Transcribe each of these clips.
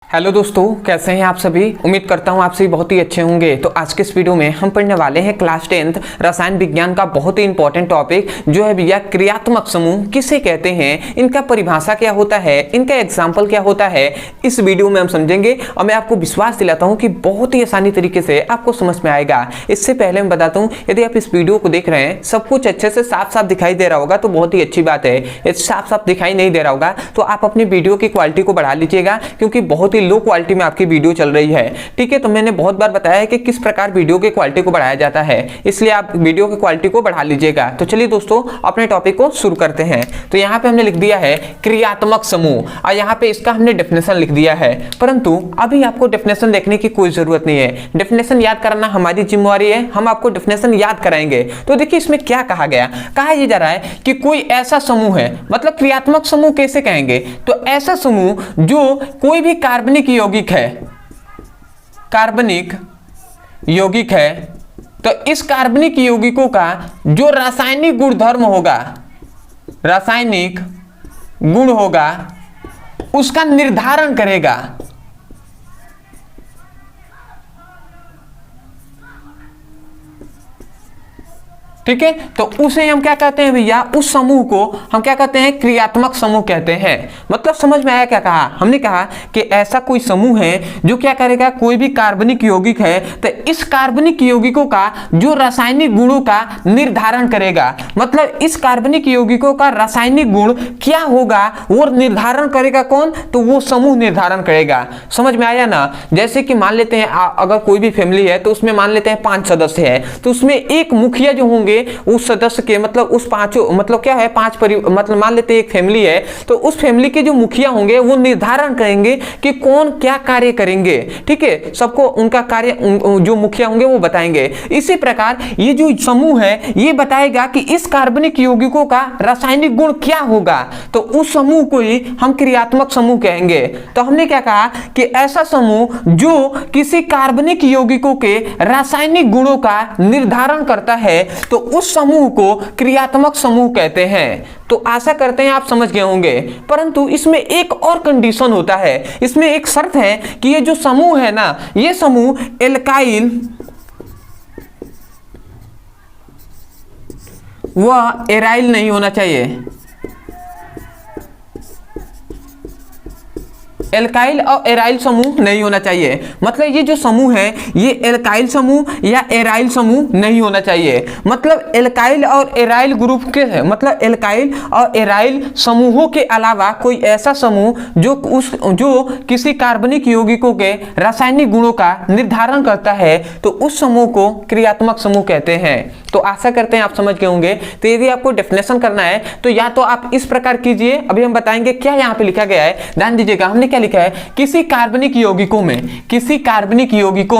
Hello दोस्तों, कैसे हैं आप सभी। उम्मीद करता हूं आप सभी बहुत ही अच्छे होंगे। तो आज के इस वीडियो में हम पढ़ने वाले हैं क्लास 10th रसायन विज्ञान का बहुत ही इंपॉर्टेंट टॉपिक जो है भैया क्रियात्मक समूह किसे कहते हैं, इनका परिभाषा क्या होता है, इनका एग्जाम्पल क्या होता है, इस वीडियो में हम समझेंगे। और मैं आपको विश्वास दिलाता हूँ कि बहुत ही आसानी तरीके से आपको समझ में आएगा। इससे पहले मैं बताता हूँ, यदि आप इस वीडियो को देख रहे हैं सब कुछ अच्छे से साफ साफ दिखाई दे रहा होगा तो बहुत ही अच्छी बात है। यदि साफ साफ दिखाई नहीं दे रहा होगा तो आप अपनी वीडियो की क्वालिटी को बढ़ा लीजिएगा, क्योंकि बहुत लो क्वालिटी में आपकी वीडियो चल रही है। ठीक है, तो मैंने बहुत बार बताया है कि किस प्रकार वीडियो की क्वालिटी को बढ़ाया जाता है, इसलिए आप वीडियो की क्वालिटी को बढ़ा लीजिएगा। तो चलिए दोस्तों अपने टॉपिक को शुरू करते हैं। तो यहाँ पे हमने लिख दिया है क्रियात्मक समूह, और यहाँ पे इसका हमने डेफिनेशन लिख दिया है। परंतु अभी आपको डेफिनेशन देखने की कोई जरूरत नहीं है, डेफिनेशन याद कराना हमारी जिम्मेवारी है, हम आपको डेफिनेशन याद कराएंगे। तो देखिए इसमें क्या कहा गया, कहा यह जा रहा है कि कोई ऐसा समूह है, मतलब क्रियात्मक समूह कैसे कहेंगे, तो ऐसा समूह जो कोई भी कार्बनिक यौगिक है, कार्बनिक यौगिक है, तो इस कार्बनिक यौगिकों का जो रासायनिक गुणधर्म होगा, रासायनिक गुण होगा, उसका निर्धारण करेगा। ठीक है, तो उसे हम क्या कहते हैं भैया, उस समूह को हम क्या कहते हैं, क्रियात्मक समूह कहते हैं। मतलब समझ में आया क्या कहा, हमने कहा कि ऐसा कोई समूह है जो क्या करेगा, कोई भी कार्बनिक यौगिक है तो इस कार्बनिक यौगिकों का जो रासायनिक गुणों का निर्धारण करेगा, मतलब इस कार्बनिक यौगिकों का रासायनिक गुण क्या होगा वो निर्धारण करेगा। कौन, तो वो समूह निर्धारण करेगा। समझ में आया ना। जैसे कि मान लेते हैं अगर कोई भी फैमिली है तो उसमें मान लेते हैं 5 सदस्य है, तो उसमें एक मुखिया जो होंगे उस सदस्य के, मतलब उस पांचों, मतलब क्या है, मतलब मान लेते हैं एक फैमिली है तो उस फैमिली के जो मुखिया होंगे वो निर्धारण करेंगे कि कौन क्या कार्य करेंगे। ठीक है, सबको उनका कार्य जो मुखिया होंगे वो बताएंगे। इसी प्रकार ये जो समूह है ये बताएगा कि इस कार्बनिक यौगिकों का रासायनिक गुण क्या होगा, तो उस समूह को ही हम क्रियात्मक समूह कहेंगे। तो हमने क्या कहा कि ऐसा समूह जो किसी कार्बनिक यौगिकों के रासायनिक गुणों का निर्धारण करता है तो उस समूह को क्रियात्मक समूह कहते हैं। तो आशा करते हैं आप समझ गए होंगे। परंतु इसमें एक और कंडीशन होता है, इसमें एक शर्त है कि ये जो समूह है ना, ये समूह एल्काइल व एराइल नहीं होना चाहिए। एल्काइल और एराइल समूह नहीं होना चाहिए। मतलब ये जो समूह है ये एल्काइल समूह या एराइल समूह नहीं होना चाहिए। मतलब एल्काइल और एराइल ग्रुप के है, मतलब एल्काइल और एराइल समूहों के अलावा कोई ऐसा समूह जो किसी कार्बनिक यौगिकों के रासायनिक गुणों का निर्धारण करता है तो उस समूह को क्रियात्मक समूह कहते हैं। तो आशा करते हैं आप समझ गए होंगे। तो यदि आपको डेफिनेशन करना है तो या तो आप इस प्रकार कीजिए, अभी हम बताएंगे क्या यहाँ पे लिखा गया है, ध्यान दीजिएगा। हमने क्या लिखा है, किसी कार्बनिक यौगिकों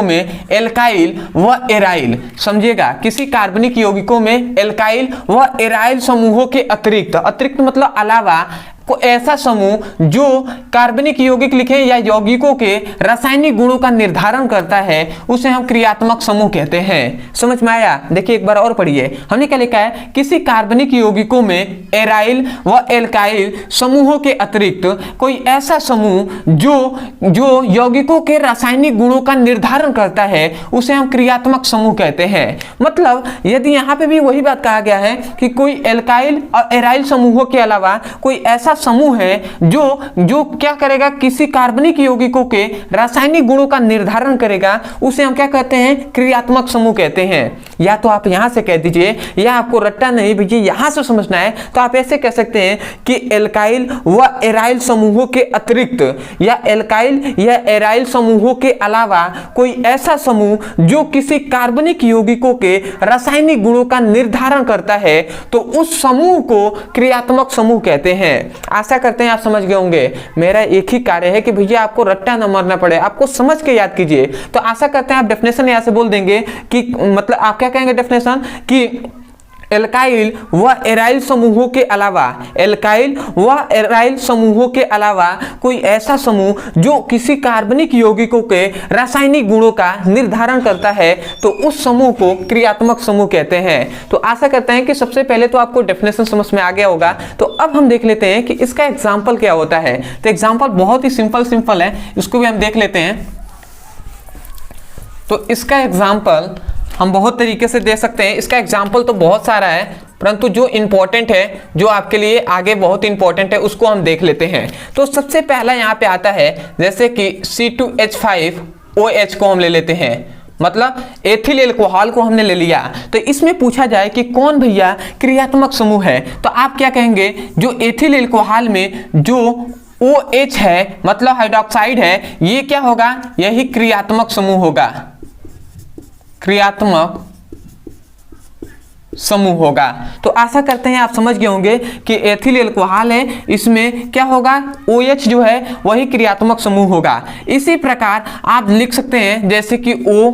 में एल्काइल व एराइल, समझिएगा, किसी कार्बनिक यौगिकों में एल्काइल व एराइल समूहों के अतिरिक्त मतलब अलावा को ऐसा समूह जो कार्बनिक यौगिक लिखे या यौगिकों के रासायनिक गुणों का निर्धारण करता है उसे हम क्रियात्मक समूह कहते हैं। समझ में आया। देखिए एक बार और पढ़िए, हमने क्या लिखा है, किसी कार्बनिक यौगिकों में एराइल व एल्काइल समूहों के अतिरिक्त कोई ऐसा समूह जो यौगिकों के रासायनिक गुणों का निर्धारण करता है उसे हम क्रियात्मक समूह कहते हैं। मतलब यदि यहाँ पे भी वही बात कहा गया है कि कोई एल्काइल और एराइल समूहों के अलावा कोई ऐसा समूह है जो क्या करेगा, किसी कार्बनिक यौगिकों के रासायनिक गुणों का निर्धारण करेगा, उसे हम क्या कहते हैं, क्रियात्मक समूह कहते हैं। या तो आप यहां से कह दीजिए, या आपको रट्टा नहीं भैया यहां से समझना है तो आप ऐसे कह सकते हैं कि एल्काइल व एराइल समूहों के अतिरिक्त या एल्काइल या एराइल समूहों के अलावा कोई ऐसा समूह जो किसी कार्बनिक यौगिकों के रासायनिक गुणों का निर्धारण करता है तो उस समूह को क्रियात्मक समूह कहते हैं। आशा करते हैं आप समझ गए होंगे। मेरा एक ही कार्य है कि भैया आपको रट्टा न मारना पड़े, आपको समझ के याद कीजिए। तो आशा करते हैं आप डेफिनेशन यहां से बोल देंगे कि मतलब आप क्या कहेंगे डेफिनेशन कि एल्काइल व एराइल समूहों के अलावा, एल्काइल व एराइल समूहों के अलावा कोई ऐसा समूह जो किसी कार्बनिक यौगिकों के रासायनिक गुणों का निर्धारण करता है तो उस समूह को क्रियात्मक समूह कहते हैं। तो आशा करते हैं कि सबसे पहले तो आपको डेफिनेशन समझ में आ गया होगा। तो अब हम देख लेते हैं कि इसका एग्जाम्पल क्या होता है। तो एग्जाम्पल बहुत ही सिंपल है, इसको भी हम देख लेते हैं। तो इसका एग्जाम्पल हम बहुत तरीके से दे सकते हैं। इसका एग्जाम्पल तो बहुत सारा है, परंतु जो इंपॉर्टेंट है, जो आपके लिए आगे बहुत इंपॉर्टेंट है, उसको हम देख लेते हैं। तो सबसे पहला यहाँ पे आता है, जैसे कि C2H5OH को हम ले लेते हैं, मतलब एथिल एल्कोहल को हमने ले लिया। तो इसमें पूछा जाए कि कौन भैया क्रियात्मक समूह है, तो आप क्या कहेंगे, जो एथिल एल्कोहल में जो OH है मतलब हाइड्रोक्साइड है, ये क्या होगा, यही क्रियात्मक समूह होगा, क्रियात्मक समूह होगा। तो आशा करते हैं आप समझ गए होंगे कि एथिल एल्कोहल है, इसमें क्या होगा, OH जो है वही क्रियात्मक समूह होगा। इसी प्रकार आप लिख सकते हैं जैसे कि O,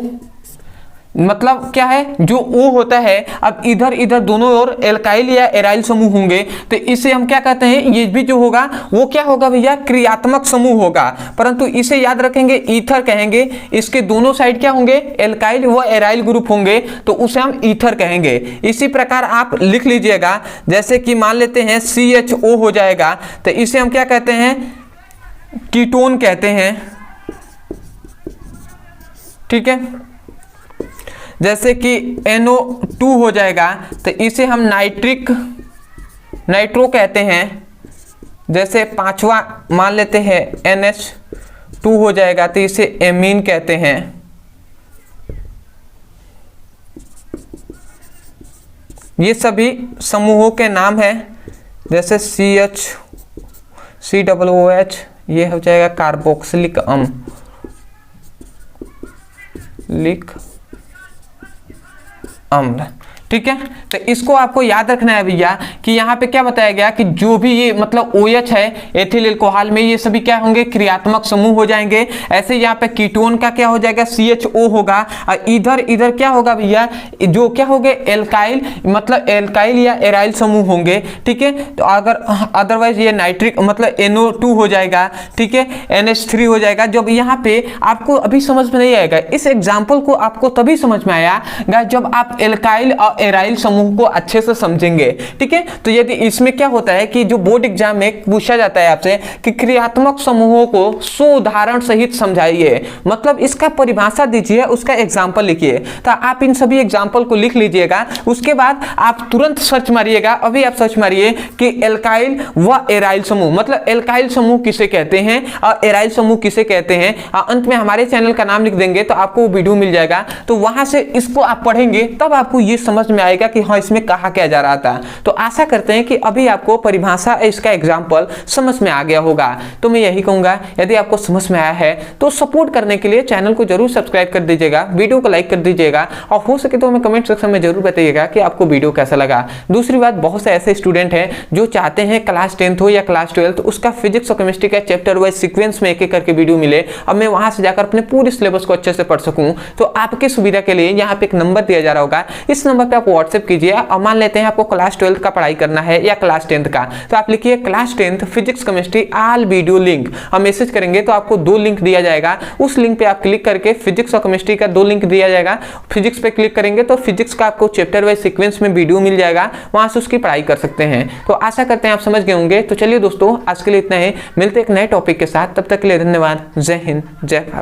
मतलब क्या है, जो O होता है, अब इधर इधर दोनों ओर एल्काइल या एराइल समूह होंगे, तो इसे हम क्या कहते हैं, ये भी जो होगा वो क्या होगा भैया, क्रियात्मक समूह होगा। परंतु इसे याद रखेंगे, ईथर कहेंगे, इसके दोनों साइड क्या होंगे, एल्काइल व एराइल ग्रुप होंगे, तो उसे हम ईथर कहेंगे। इसी प्रकार आप लिख लीजिएगा, जैसे कि मान लेते हैं CHO हो जाएगा, तो इसे हम क्या कहते हैं, कीटोन कहते हैं, ठीक है। जैसे कि NO2 हो जाएगा, तो इसे हम नाइट्रो कहते हैं। जैसे पांचवा मान लेते हैं NH2 हो जाएगा, तो इसे एमीन कहते हैं। ये सभी समूहों के नाम हैं। जैसे COOH, ये हो जाएगा कार्बोक्सिलिक अम्ल, ठीक है। तो इसको आपको याद रखना है भैया कि यहाँ पे क्या बताया गया कि जो भी ये मतलब OH है एथिल एल्कोहल में, ये सभी क्या होंगे, क्रियात्मक समूह हो जाएंगे। ऐसे यहाँ पे कीटोन का क्या हो जाएगा, CHO होगा, और इधर इधर क्या होगा भैया, जो क्या होंगे, एल्काइल मतलब एल्काइल या एराइल समूह होंगे, ठीक है। तो अगर अदरवाइज ये नाइट्रिक मतलब NO2 हो जाएगा, ठीक है, NH3 हो जाएगा। जब यहाँ पे आपको अभी समझ में नहीं आएगा, इस एग्जाम्पल को आपको तभी समझ में आया जब आप एल्काइल और एराइल समूह को अच्छे से समझेंगे, ठीक है। तो यदि इसमें क्या होता है कि जो बोर्ड एग्जाम में पूछा जाता है आपसे कि क्रियात्मक समूहों को 100 उदाहरण सहित समझाइए, मतलब इसका परिभाषा दीजिए, उसका एग्जाम्पल लिखिए। तो आप इन सभी एग्जाम्पल को लिख लीजिएगा, उसके बाद आप तुरंत सर्च मारिएगा। अभी आप सर्च मारिए कि एल्काइल व एराइल समूह, मतलब एल्काइल समूह किसे कहते हैं और एराइल समूह किसे कहते हैं। अंत में हमारे चैनल का नाम लिख देंगे तो आपको वीडियो मिल जाएगा। तो वहां से इसको आप पढ़ेंगे, तब आपको ये समझ में आएगा कि हाँ इसमें कहा क्या जा रहा था। तो आशा करते हैं कि अभी आपको परिभाषा इसका एग्जाम्पल समझ में आ गया होगा। तो मैं यही कहूंगा, यदि आपको समझ में आया है तो सपोर्ट करने के लिए चैनल को जरूर सब्सक्राइब कर दीजिएगा, वीडियो को लाइक कर दीजिएगा, और हो सके तो हमें कमेंट सेक्शन में जरूर बताइएगा कि आपको वीडियो कैसा लगा। दूसरी बात, बहुत से ऐसे स्टूडेंट हैं जो चाहते हैं क्लास 10th हो या क्लास 12th उसका फिजिक्स और केमिस्ट्री का चैप्टर वाइज सीक्वेंस में एक एक करके वीडियो मिले, अब मैं वहां से जाकर अपने पूरे सिलेबस को अच्छे से पढ़ सकूं। तो आपकी सुविधा के लिए यहाँ पे एक नंबर दिया जा रहा होगा, इस नंबर पे आप व्हाट्सएप कीजिए। और मान लेते हैं आपको क्लास 12th का पढ़ाई करना है या क्लास 10th का, तो आप लिखिए class 10th physics chemistry all video link, हम मैसेज करेंगे तो आपको 2 लिंक दिया जाएगा। उस लिंक पे आप क्लिक करके फिजिक्स और केमिस्ट्री का 2 लिंक दिया जाएगा। फिजिक्स पे क्लिक करेंगे तो फिजिक्स का आपको चैप्टर वाइज सीक्वेंस में वीडियो मिल जाएगा, वहां से उसकी पढ़ाई कर सकते हैं। तो आशा करते हैं आप समझ गए होंगे। तो चलिए दोस्तों, आज के लिए इतना ही, मिलते एक नए टॉपिक के साथ, तब तक के लिए धन्यवाद। जय हिंद, जय भारत।